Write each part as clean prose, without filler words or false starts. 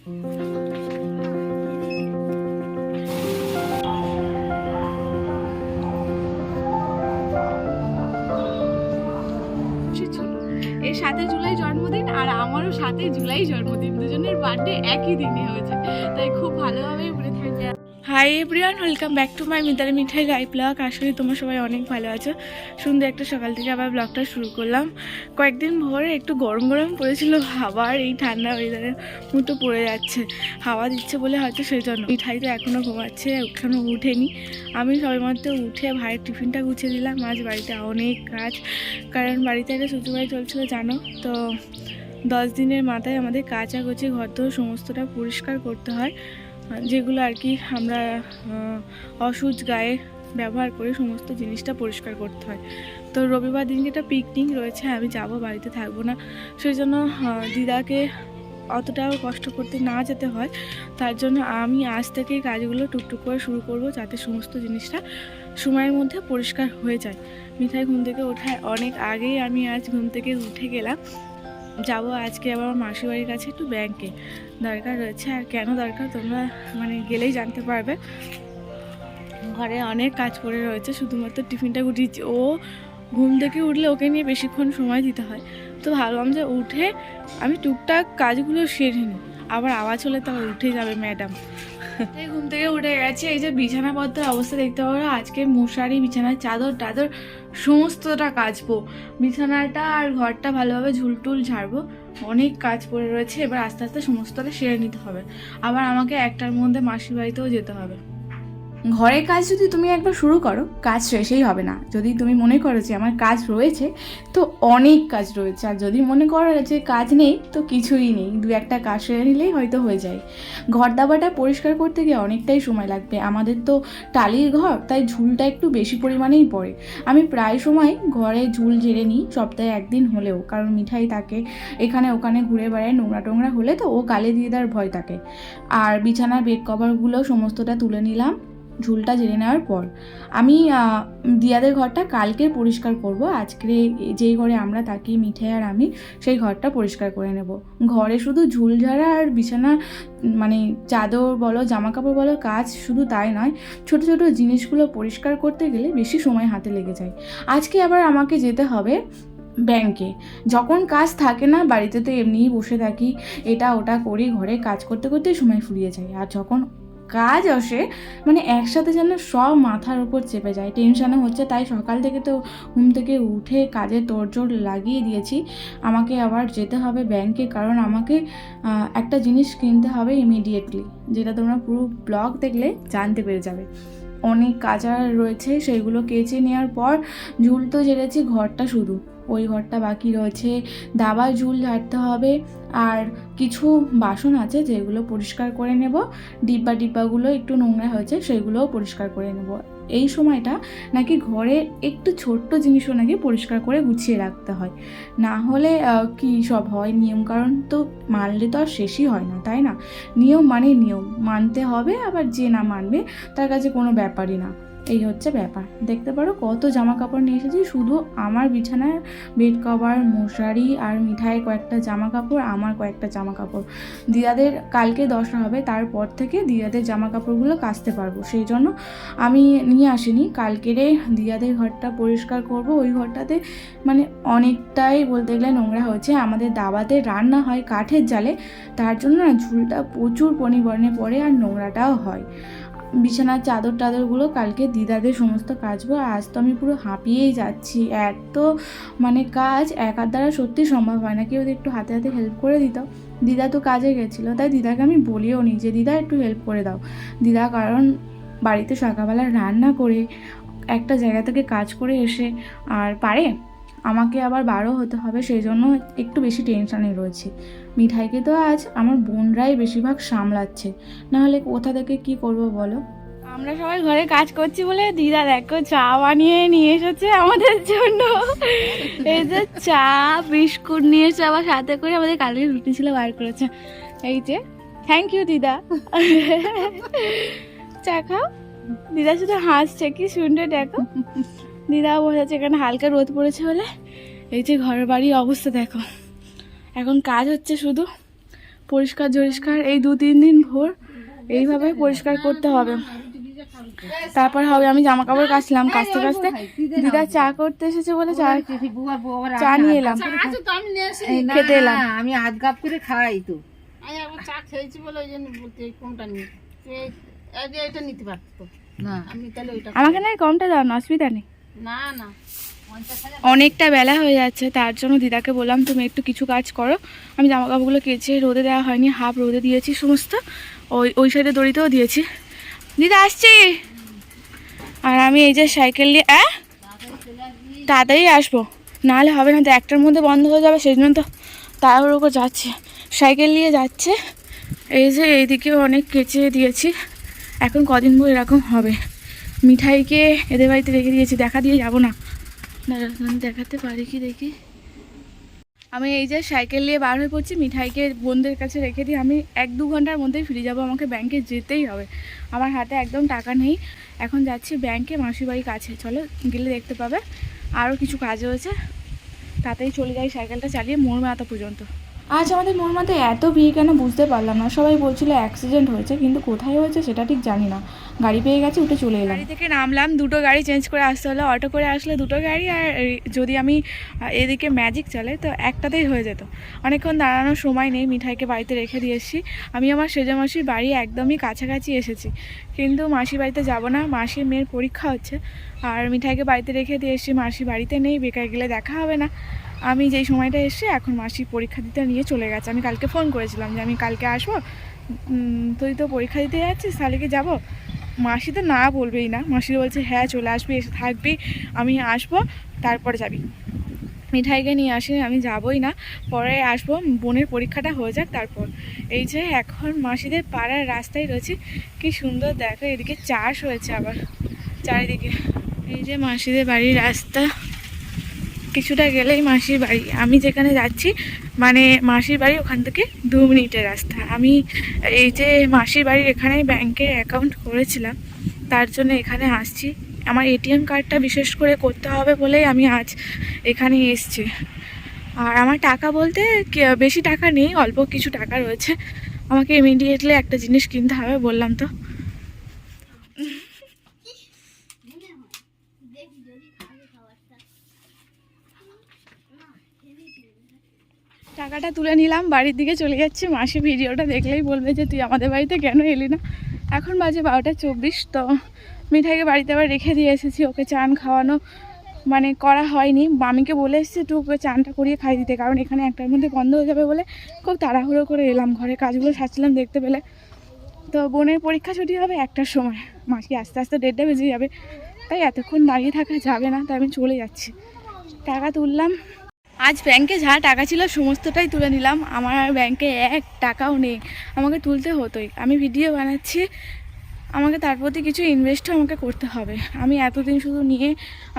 এর 7 জুলাই জন্মদিন আর আমারও 7 জুলাই জন্মদিন, দুজনের বার্থডে একই দিনে হয়েছে, তাই খুব ভালোভাবেই ঘুরে থাকবে। Hi everyone, welcome back to my Mitali Mithai live blog. আসলে তোমরা সবাই অনেক ভালো আছো। সুন্দর একটা সকাল থেকে আবার ব্লগটা শুরু করলাম। কয়েকদিন ভোরে একটু গরম গরম পড়েছিল, আবার এই ঠান্ডা ওয়েদারের মতো পড়ে যাচ্ছে। হাওয়া দিচ্ছে বলে হয়তো সেই জন্য। মিঠাই তো এখনও ঘুমাচ্ছে, এখনও উঠেনি। আমি সবেমাত্র উঠে ভাইয়ের টিফিনটা গুছিয়ে দিলাম। আজ বাড়িতে অনেক কাজ, কারণ বাড়িতে একটা শ্বশুরবাড়ি চলছিল জানো তো। 10 দিনের মাথায় আমাদের কাচাকুচি ঘর তো সমস্তটা পরিষ্কার করতে হয়, যেগুলো আর কি আমরা অসুচ গায়ে ব্যবহার করে সমস্ত জিনিসটা পরিষ্কার করতে হয়। তো রবিবার দিনকে একটা পিকনিক রয়েছে, আমি যাব, বাড়িতে থাকবো না। সেই জন্য দিদাকে অতটাও কষ্ট করতে না যেতে হয়, তার জন্য আমি আজ থেকেই কাজগুলো টুকটুক করে শুরু করব, যাতে সমস্ত জিনিসটা সময়ের মধ্যে পরিষ্কার হয়ে যায়। মিঠাই ঘুম থেকে ওঠায় অনেক আগেই আমি আজ ঘুম থেকে উঠে গেলাম। যাবো আজকে আবার আমার মাসির বাড়ির কাছে একটু ব্যাংকে দরকার রয়েছে। আর কেন দরকার তোমরা গেলেই জানতে পারবে। ঘরে অনেক কাজ পড়ে রয়েছে, শুধুমাত্র টিফিনটা গুটিয়েছি। ও ঘুম থেকে উঠলে ওকে নিয়ে বেশিক্ষণ সময় দিতে হয়, তো ভাবলাম যে উঠে আমি টুকটাক কাজগুলো সেরে নিই। আবার আওয়াজ হলে তো আবার উঠে যাবে ম্যাডাম। এই ঘুম থেকে উঠে গেছে। এই যে বিছানাপত্রের অবস্থা দেখতে পারো, আজকে মশারি, বিছানার চাদর টাদর সমস্তটা কাচবো। বিছানাটা আর ঘরটা ভালোভাবে ঝুলটুল ঝাড়বো। অনেক কাজ পড়ে রয়েছে, এবার আস্তে আস্তে সমস্তটা সেরে নিতে হবে। আবার আমাকে 1টার মধ্যে মাসির বাড়িতেও যেতে হবে। ঘরের কাজ যদি তুমি একবার শুরু করো, কাজ শেষেই হবে না। যদি তুমি মনে করো যে আমার কাজ রয়েছে, তো অনেক কাজ রয়েছে। আর যদি মনে করো যে কাজ নেই, তো কিছুই নেই, 2-1টা কাজ সেরে নিলেই হয়তো হয়ে যায়। ঘর দাবাটা পরিষ্কার করতে গিয়ে অনেকটাই সময় লাগবে। আমাদের তো টালির ঘর, তাই ঝুলটা একটু বেশি পরিমাণেই পড়ে। আমি প্রায় সময় ঘরে ঝুল ঝেড়ে নিই, সপ্তাহে 1 দিন হলেও, কারণ মিঠাই তাকে এখানে ওখানে ঘুরে বেড়ায়, নোংরা টোংরা হলে তো ও গালে দিয়ে দেওয়ার ভয় থাকে। আর বিছানার বেড কভারগুলো সমস্তটা তুলে নিলাম ঝুলটা ঝেড়ে নেওয়ার পর। আমি দিয়াদের ঘরটা কালকে পরিষ্কার করব। আজকে যেই ঘরে আমরা থাকি মিঠাই আর আমি, সেই ঘরটা পরিষ্কার করে নেব। ঘরে শুধু ঝুল ঝাড়া আর বিছানা চাদর বলো, জামা কাপড় বলো, কাজ শুধু তাই নয়, ছোট ছোট জিনিসগুলো পরিষ্কার করতে গেলে বেশি সময় হাতে লেগে যায়। আজকে আবার আমাকে যেতে হবে ব্যাংকে। যখন কাজ থাকে না, বাড়িতে তো এমনিই বসে থাকি, এটা ওটা করি, ঘরে কাজ করতে করতে সময় ফুরিয়ে যায়। আর যখন কাজ আসে একসাথে যেন সব মাথার উপর চেপে যায়, টেনশানে হচ্ছে। তাই সকাল থেকে তো ঘুম থেকে উঠে কাজে তোড়জোড় লাগিয়ে দিয়েছি। আমাকে আবার যেতে হবে ব্যাংকে, কারণ আমাকে একটা জিনিস কিনতে হবে ইমিডিয়েটলি, যেটা তোমরা পুরো ব্লগ দেখলে জানতে পেরে যাবে। অনেক কাজ আর রয়েছে, সেইগুলো কেচে নেওয়ার পর ঝুল তো ঝেড়েছি, ঘরটা শুধু ওই ঘরটা বাকি রয়েছে। দাবার ঝুল ঝাড়তে হবে, আর কিছু বাসন আছে যেগুলো পরিষ্কার করে নেব। ডিব্বাগুলো একটু নোংরা হয়েছে, সেগুলোও পরিষ্কার করে নেব। এই সময়টা নাকি ঘরে একটু ছোট্ট জিনিসও নাকি পরিষ্কার করে গুছিয়ে রাখতে হয়, না হলে কি সব হয় নিয়মকানুন তো মানলে তো আর শেষই হয় না, তাই না? নিয়ম মানে নিয়ম মানতে হবে, আবার যে না মানবে তার কাছে কোনো ব্যাপারই না। এই হচ্ছে ব্যাপার। দেখতে পারো কত জামা কাপড় নিয়ে এসেছি, শুধু আমার বিছানায় বেড কভার, মশারি আর মিঠাইয়ের কয়েকটা জামা কাপড়, আমার কয়েকটা জামা কাপড়। দিদাদের কালকে 10টা হবে, তারপর থেকে দিদাদের জামা কাপড়গুলো কাচতে পারবো, সেই জন্য আমি নিয়ে আসিনি। কালকেরে দিদাদের ঘরটা পরিষ্কার করব। ওই ঘরটাতে অনেকটাই বলতে গেলে নোংরা হয়েছে। আমাদের দাবাতে রান্না হয় কাঠের জালে, তার জন্য না ঝুলটা প্রচুর পরিমাণে পড়ে আর নোংরাটাও হয়। বিছানার চাদর টাদরগুলো কালকে দিদাদের সমস্ত কাচবো। আজ তো আমি পুরো হাঁপিয়েই যাচ্ছি, এত কাজ একার দ্বারা সত্যি সম্ভব হয় না। কেউ যদি একটু হাতে হাতে হেল্প করে দিত। দিদা তো কাজে গেছিলো, তাই দিদাকে আমি বলিও নি যে দিদা একটু হেল্প করে দাও। দিদা কারণ বাড়িতে সকালবেলা রান্না করে একটা জায়গা থেকে কাজ করে এসে আর পারে, আমাকে আবার বারও হতে হবে, সেই জন্য একটু বেশি টেনশানে রয়েছে। মিঠাইকে তো আজ আমার বোনরাই বেশিরভাগ সামলাচ্ছে, নাহলে কোথা থেকে কি করব বলো। আমরা সবাই ঘরে কাজ করছি বলে দিদা দেখো চা বানিয়ে নিয়ে এসেছে আমাদের জন্য। এই যে চা বিস্কুট নিয়ে এসে আবার সাথে করে আমাদের কালকে রুটি ছিল বার করেছে। এই যে থ্যাংক ইউ দিদা। চা খাও। দিদা শুধু হাসছে, কি সুন্দর দেখো। দিদাও বসেছে এখানে, হালকা রোদ পড়েছে বলে। এই যে ঘরের বাড়ির অবস্থা দেখো, এখন কাজ হচ্ছে শুধু পরিষ্কার ঝরিষ্কার এই 2-3 দিন ভোর এইভাবে পরিষ্কার করতে হবে, তারপর হবে। আমি জামা কাপড় কাচলাম, কাচতে কাচতে দিদা চা করতে এসেছে বলে চা নিয়ে এলাম, খেতে এলাম। আমি আধ কাপ করে খাই তো। আমি একবার চা খেয়েছি বলে ওই জন্য বলতে কোনটা নিয়ে এটা নিতে পারতো না আমি তাহলে ওইটা আমাকে না কমটা দাও না, অসুবিধা নেই। না না অনেকটা বেলা হয়ে যাচ্ছে, তার জন্য দিদাকে বললাম তুমি একটু কিছু কাজ করো। আমি জামা কাপড়গুলো কেচে রোদে দেওয়া হয়নি, হাফ রোদে দিয়েছি সমস্ত, ওই সাইডে দড়িতেও দিয়েছি। দিদা আসছি। আর আমি এই যে সাইকেল নিয়ে তাড়াতাড়ি আসবো, নাহলে হবে না তো, 1টার মধ্যে বন্ধ হয়ে যাবে, সেই জন্য তো তাড়াহুড়ো করে যাচ্ছে, সাইকেল নিয়ে যাচ্ছে। এই যে এইদিকেও অনেক কেচে দিয়েছি, এখন কদিন পর এরকম হবে। মিঠাইকে এদের বাড়িতে রেখে দিয়েছি, দেখা দিয়ে যাবো না, দেখাতে পারি কি দেখি। আমি এই যে সাইকেল নিয়ে বার হয়ে পড়ছি, মিঠাইকে বোনদের কাছে রেখে দিই। আমি 1-2 ঘন্টার মধ্যেই ফিরে যাব, আমাকে ব্যাংকে যেতেই হবে, আমার হাতে একদম টাকা নেই। এখন যাচ্ছি ব্যাংকে, মাসির বাড়ির কাছে, চলো গেলে দেখতে পাবে। আরও কিছু কাজ হয়েছে, তাতেই চলে যাই সাইকেলটা চালিয়ে মোড়মাথা পর্যন্ত। আজ আমাদের মোড়মাতে এত ভিড় কেন বুঝতে পারলাম না। সবাই বলছিল অ্যাক্সিডেন্ট হয়েছে, কিন্তু কোথায় হয়েছে সেটা ঠিক জানি না। গাড়ি পেয়ে গেছে, উঠে চলে এলাম। গাড়ি থেকে নামলাম, 2টো গাড়ি চেঞ্জ করে আসতে হলো। অটো করে আসলে 2টো গাড়ি, আর যদি আমি এদিকে ম্যাজিক চলে তো একটাতেই হয়ে যেত। অনেকক্ষণ দাঁড়ানোর সময় নেই, মিঠাইকে বাড়িতে রেখে দিয়ে এসেছি। আমি আমার সেজা মাসির বাড়ি একদমই কাছাকাছি এসেছি, কিন্তু মাসির বাড়িতে যাব না, মাসির মেয়ের পরীক্ষা হচ্ছে। আর মিঠাইকে বাড়িতে রেখে দিয়ে এসেছি, মাসি বাড়িতে নেই, বেকার গেলে দেখা হবে না। আমি যেই সময়টা এসে এখন মাসি পরীক্ষা দিতে নিয়ে চলে গেছে। আমি কালকে ফোন করেছিলাম যে আমি কালকে আসবো, তুই তো পরীক্ষা দিতে যাচ্ছিস, তাহলে কি যাবো? মাসি তো না বলবেই না, মাসি বলছে হ্যাঁ চলে আসবি, এসে থাকবি, আমি আসবো তারপরে যাবি। মিঠাইকে নিয়ে আসি, আমি যাবই না, পরে আসবো, বোনের পরীক্ষাটা হয়ে যাক তারপর। এই যে এখন মাসিদের পাড়ার রাস্তায় রয়েছে, কি সুন্দর দেখো, এদিকে চাষ হয়েছে আবার চারিদিকে। এই যে মাসিদের বাড়ির রাস্তা, কিছুটা গেলেই মাসির বাড়ি। আমি যেখানে যাচ্ছি মানে মাসির বাড়ি ওখান থেকে 2 মিনিটের রাস্তা। আমি এই যে মাসির বাড়ির এখানে ব্যাংকের অ্যাকাউন্ট করেছিলাম, তার জন্য এখানে আসছি। আমার এটিএম কার্ডটা বিশেষ করে করতে হবে বলেই আমি আজ এখানে এসছি। আর আমার টাকা বলতে বেশি টাকা নেই, অল্প কিছু টাকা রয়েছে। আমাকে ইমিডিয়েটলি একটা জিনিস কিনতে হবে, বললাম তো। টাকাটা তুলে নিলাম, বাড়ির দিকে চলে যাচ্ছি। মাসি ভিডিওটা দেখলেই বলবে যে তুই আমাদের বাড়িতে কেন এলি না। এখন বাজে 12টা 24, তো মিঠাইকে বাড়িতে আবার রেখে দিয়ে এসেছি। ওকে চান খাওয়ানো মানে করা হয়নি, মামিকে বলে এসেছি একটু ওকে চানটা করিয়ে খাই দিতে, কারণ এখানে 1টার মধ্যে বন্ধ হয়ে যাবে বলে খুব তাড়াহুড়ো করে এলাম। ঘরে কাজগুলো সারছিলাম দেখতে পেলে। তো বোনের পরীক্ষা ছুটি হবে 1টার সময়, মাসি আস্তে আস্তে 1:30টা বেজে যাবে, তাই এতক্ষণ দাঁড়িয়ে থাকা যাবে না, তাই আমি চলে যাচ্ছি। টাকা তুললাম, আজ ব্যাংকে যা টাকা ছিল সমস্তটাই তুলে নিলাম। আমার আর ব্যাংকে 1 টাকাও নেই, আমাকে তুলতে হতোই। আমি ভিডিও বানাচ্ছি, আমাকে তার প্রতি কিছু ইনভেস্টও আমাকে করতে হবে। আমি এতদিন শুধু নিয়ে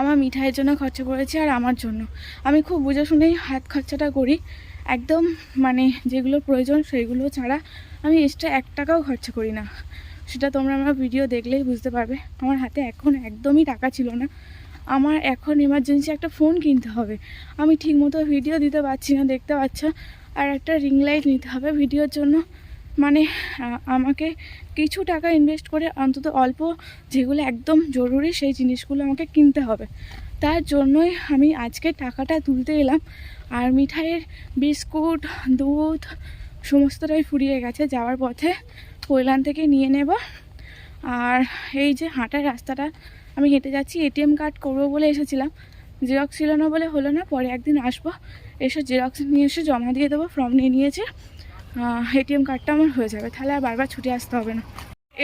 আমার মিঠাইয়ের জন্য খরচা করেছি আর আমার জন্য। আমি খুব বুঝে শুনেই হাত খরচাটা করি, একদম মানে যেগুলো প্রয়োজন সেইগুলো ছাড়া আমি এক্সট্রা 1 টাকাও খরচা করি না। সেটা তোমরা আমার ভিডিও দেখলেই বুঝতে পারবে। আমার হাতে এখন একদমই টাকা ছিল না, আমার এখন এমার্জেন্সি একটা ফোন কিনতে হবে। আমি ঠিকমতো ভিডিও দিতে পারছি না, দেখতে পাচ্ছ। আর একটা রিং লাইট নিতে হবে ভিডিওর জন্য। মানে আমাকে কিছু টাকা ইনভেস্ট করে অন্তত অল্প যেগুলো একদম জরুরি সেই জিনিসগুলো আমাকে কিনতে হবে। তার জন্যই আমি আজকে টাকাটা তুলতে এলাম। আর মিঠাইয়ের বিস্কুট, দুধ সমস্তটাই ফুরিয়ে গেছে, যাওয়ার পথে পৈলান থেকে নিয়ে নেব। আর এই যে হাঁটার রাস্তাটা আমি হেঁটে যাচ্ছি, এটিএম কার্ড করবো বলে এসেছিলাম, জেরক্স ছিল না বলে হলো না, পরে একদিন আসবো, এসে জেরক্স নিয়ে এসে জমা দিয়ে দেবো। ফর্ম নিয়ে নিয়েছে, এটিএম কার্ডটা আমার হয়ে যাবে, তাহলে আর বারবার ছুটে আসতে হবে না।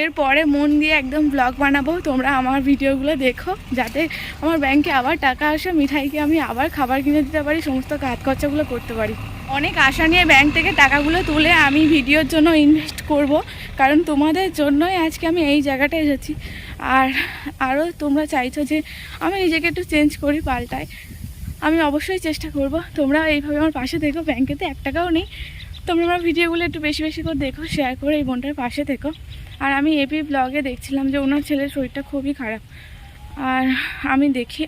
এরপরে মন দিয়ে একদম ব্লগ বানাবো, তোমরা আমার ভিডিওগুলো দেখো, যাতে আমার ব্যাংকে আবার টাকা আসে, মিঠাইকে আমি আবার খাবার কিনে দিতে পারি, সমস্ত কাজ খরচাগুলো করতে পারি। অনেক আশা নিয়ে ব্যাংক থেকে টাকাগুলো তুলে আমি ভিডিওর জন্য ইনভেস্ট করব, কারণ তোমাদের জন্যই আজকে আমি এই জায়গাটা এসেছি। আর আরও তোমরা চাইছো যে আমি নিজেকে একটু চেঞ্জ করি, পাল্টাই, আমি অবশ্যই চেষ্টা করব। তোমরা এইভাবে আমার পাশে থেকো, ব্যাংকেতে 1 টাকাও নেই, তোমরা আমার ভিডিওগুলো একটু বেশি বেশি করে দেখো, শেয়ার করে এই বোনটার পাশে থেকো। আর আমি এপি ব্লগে দেখছিলাম যে ওনার ছেলের শরীরটা খুবই খারাপ, আর আমি দেখি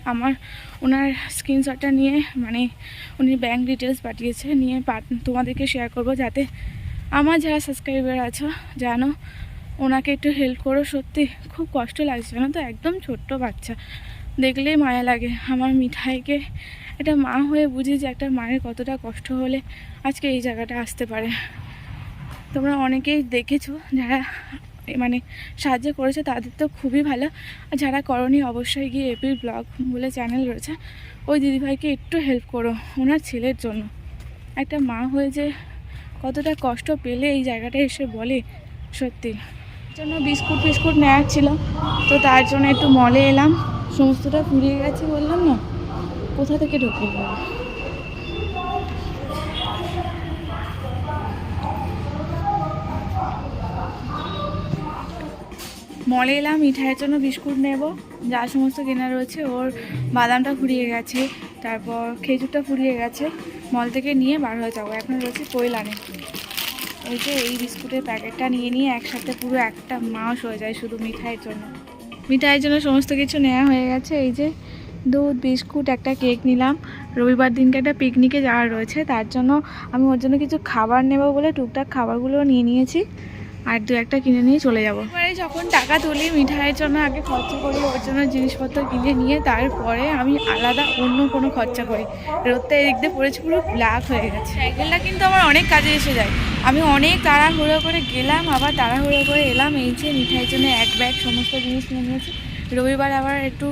ওনার স্ক্রিনশটটা নিয়ে মানে উনি ব্যাঙ্ক ডিটেলস পাঠিয়েছে, নিয়ে তোমাদেরকে শেয়ার করব, যাতে আমার যারা সাবস্ক্রাইবার আছো জানো, ওনাকে একটু হেল্প করো। সত্যি খুব কষ্ট লাগছে জানো তো, একদম ছোট্ট বাচ্চা, দেখলেই মায়া লাগে। আমার মিঠাইকে একটা মা হয়ে বুঝি যে একটা মায়ের কতটা কষ্ট হলে আজকে এই জায়গাটা আসতে পারে। তোমরা অনেকেই দেখেছো, যারা মানে সাহায্য করেছে তাদের তো খুবই ভালো, আর যারা করনি অবশ্যই গিয়ে এপি ব্লগ বলে চ্যানেল রয়েছে, ওই দিদিভাইকে একটু হেল্প করো। ওনার ছেলের জন্য একটা মা হয়ে যে কতটা কষ্ট পেলে এই জায়গাটা এসে বলে, সত্যি। জন্য বিস্কুট ফিস্কুট নেওয়ার ছিল, তো তার জন্য একটু মলে এলাম। সমস্তটা ফুরিয়ে গেছে বললাম না, কোথা থেকে ঢুকে গেল। মলে এলাম মিঠাইয়ের জন্য বিস্কুট নেব, যা সমস্ত কেনা রয়েছে। ওর বাদামটা ফুরিয়ে গেছে, তারপর খেজুরটা ফুরিয়ে গেছে, মল থেকে নিয়ে বার হয়ে যাবো। এখন রয়েছে কৈলানে। এই যে এই বিস্কুটের প্যাকেটটা নিয়ে একসাথে পুরো একটা মাস হয়ে যায় শুধু মিঠাইয়ের জন্য। মিঠাইয়ের জন্য সমস্ত কিছু নেওয়া হয়ে গেছে। এই যে দুধ, বিস্কুট, একটা কেক নিলাম। রবিবার দিনকে একটা পিকনিকে যাওয়ার রয়েছে, তার জন্য আমি ওর জন্য কিছু খাবার নেব বলে টুকটাক খাবারগুলো নিয়ে নিয়েছি, আর দু একটা কিনে নিয়ে চলে যাবো। এবারে যখন টাকা তুলি মিঠাইয়ের জন্য আগে খরচা করি, ওর জন্য জিনিসপত্র কিনে নিয়ে তারপরে আমি আলাদা অন্য কোনো খরচা করি। রোদটা এদিক দিয়ে পড়েছে, পুরো ব্ল্যাক হয়ে গেছে। সাইকেলটা কিন্তু আমার অনেক কাজে এসে যায়। আমি অনেক তাড়াহুড়ো করে গেলাম, আবার তাড়াহুড়ো করে এলাম। এই যে মিঠাইয়ের জন্য এক ব্যাগ সমস্ত জিনিস নিয়ে নিয়েছি। রবিবার আবার একটু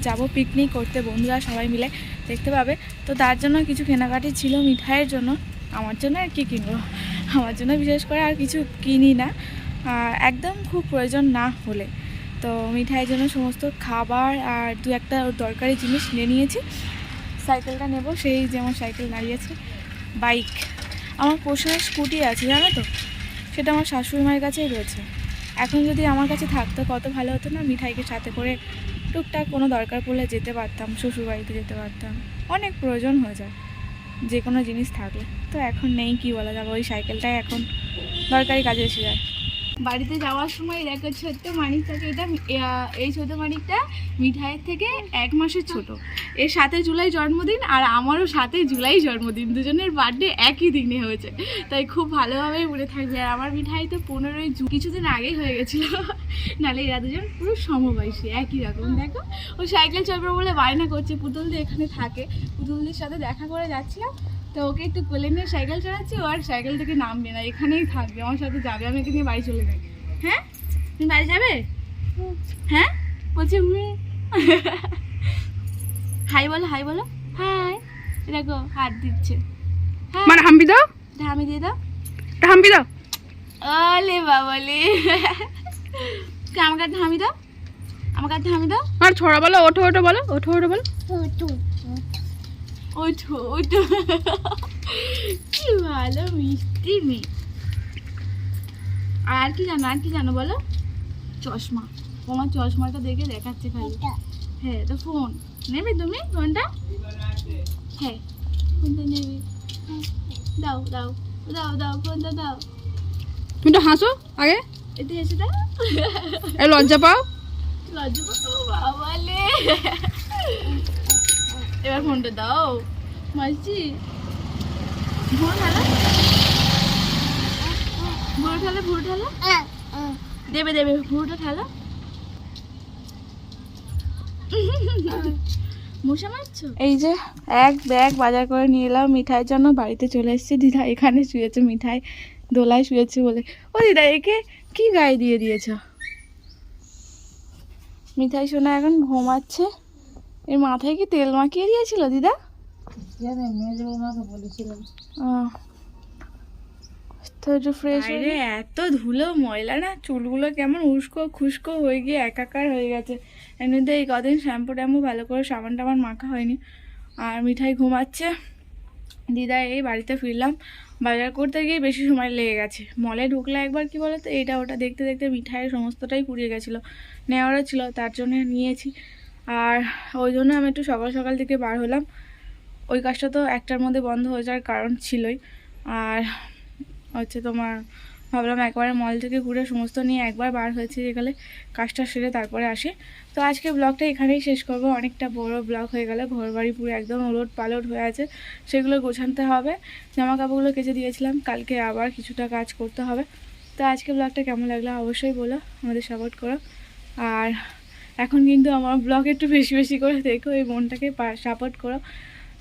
যাব পিকনিক করতে, বন্ধুরা সবাই মিলে দেখতে পাবে, তো তার জন্য কিছু কেনাকাটি ছিল মিঠাইয়ের জন্য। আমার জন্য আর কি কিনবো, আমার জন্য বিশেষ করে আর কিছু কিনি না, একদম খুব প্রয়োজন না হলে। তো মিঠাইয়ের জন্য সমস্ত খাবার আর দু একটা দরকারি জিনিস নিয়ে নিয়েছি। সাইকেলটা নেব, সেই যেমন সাইকেল দাঁড়িয়েছে। বাইক, আমার পোষার স্কুটি আছে জানো তো, সেটা আমার শাশুড়ি মায়ের কাছেই রয়েছে। এখন যদি আমার কাছে থাকতো কত ভালো হতো না, মিঠাইকে সাথে করে টুকটাক কোনো দরকার পড়লে যেতে পারতাম, শ্বশুরবাড়িতে যেতে পারতাম, অনেক প্রয়োজন হয়ে যায় যে কোনো জিনিস থাকলে। তো এখন নেই, কি বলা যাবে, ওই সাইকেলটাই এখন দরকারি কাজে এসে যায়। বাড়িতে যাওয়ার সময় দেখো ছোট্ট মানিকটাকে, এটা এই ছোট মানিকটা মিঠাইয়ের থেকে 1 মাসের ছোট। এর 7 জুলাই জন্মদিন, আর আমারও 7 জুলাই জন্মদিন, দুজনের বার্থডে একই দিনে হয়েছে, তাই খুব ভালোভাবেই মনে থাকবে। আর আমার মিঠাই তো 15ই জুন, কিছুদিন আগেই হয়ে গেছিলো, নাহলে এরা দুজন পুরো সমবয়সী একই রকম। দেখো ও সাইকেল চালাবে বলে বায়না করছে, পুতুলদি এখানে থাকে, পুতুলদির সাথে দেখা করে যাচ্ছিলাম, তো ওকে একটু কোলে নিয়ে সাইকেল চালাচ্ছি, ও আর সাইকেল থেকে নামবে না, এখানেই থাকবে, আমার সাথে যাবে। আমি একে নিয়ে বাড়ি চলে যাই। হ্যাঁ তুমি বাড়ি যাবে? হ্যাঁ বলছি হাই বলো, হাই বলো, হাই। দেখো হাত দিচ্ছে, মানে হাম্পি দাও, ধামি দিয়ে দাও, হাম্পি দাও। ওলে বাবালে, আমার কাছে ধামি দাও, আমার কাছে ধামি দাও। আর ছোড়া বলো, ওঠো ওঠো বলো, ওঠো ওঠো বলো। ওঠো ওঠো, কি ভালো মিষ্টি মেয়ে। আর কি জানো, আর কি জানো বলো? চশমা, তোমার চশমাটা দেখে দেখাচ্ছে খালি। হ্যাঁ তো ফোন নেবে তুমি, ফোনটা? হ্যাঁ ফোনটা নেবে, দাও দাও দাও দাও, ফোনটা দাও। তুমি তো হাসো আগে, এতে এসে দাও, এই লজ্জা পাও। লজ্জা পাবো বাবালে। এবার ফোনটা দাও মাসি। ভুরু ঠালো, ভুরু ঠালো, ভুরু ঠালো, দেবে দেবে, ভুরুটা ঠালো। মশা মারছো? এই যে এক ব্যাগ বাজার করে নিয়ে এলাম মিঠাইয়ের জন্য, বাড়িতে চলে এসেছি। দিদা এখানে শুয়েছে, মিঠাই দোলায় শুয়েছে বলে। ও দিদা একে কি গায়ে দিয়ে দিয়েছ? মিঠাই সোনা এখন ঘুমাচ্ছে, এর মাথায় কি তেল মাখিয়ে দিয়েছিল দিদা? তো একটু ফ্রেশ হয়ে, এত ধুলো ময়লা না, চুলগুলো কেমন উস্কো খুস্কো হয়ে গিয়ে একাকার হয়ে গেছে। এমনিতে এই কদিন শ্যাম্পু ট্যাম্পু ভালো করে সাবান টাবান মাখা হয়নি। আর মিঠাই ঘুমাচ্ছে, দিদা এই বাড়িতে ফিরলাম। বাজার করতে গিয়ে বেশি সময় লেগে গেছে। মলে ঢুকলে একবার কি বলতো, এটা ওটা দেখতে দেখতে মিঠাইয়ের সমস্তটাই পুড়িয়ে গেছিলো, নেওয়ারও ছিল, তার জন্য নিয়েছি। আর ওই জন্য আমি একটু সকাল সকাল থেকে বার হলাম। ওই কাজটা তো 1টার মধ্যে বন্ধ হয়ে যাওয়ার কারণ ছিলই। আর হচ্ছে তোমার ভাবলাম একবারে মল থেকে ঘুরে সমস্ত নিয়ে একবার বার হয়েছে যেখানে কাজটা সেরে তারপরে আসি। তো আজকে ব্লগটা এখানেই শেষ করব। অনেকটা বড় ব্লগ হয়ে গেল, ঘর বাড়ি পুরো একদম ওলট পালট হয়ে আছে, সেগুলো গোছাতে হবে। জামা কাপড়গুলো কেচে দিয়েছিলাম, কালকে আবার কিছুটা কাজ করতে হবে। তো আজকে ব্লগটা কেমন লাগলো অবশ্যই বলো, আমাদের সাপোর্ট করো। আর এখন কিন্তু আমার ব্লগ একটু বেশি বেশি করে দেখো, এই বোনটাকে সাপোর্ট করো,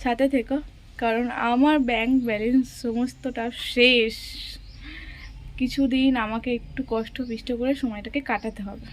সাথে থেকো, কারণ আমার ব্যাংক ব্যালেন্স সমস্তটা শেষ। কিছুদিন আমাকে একটু কষ্ট পিষ্ট করে সময়টাকে কাটাতে হবে।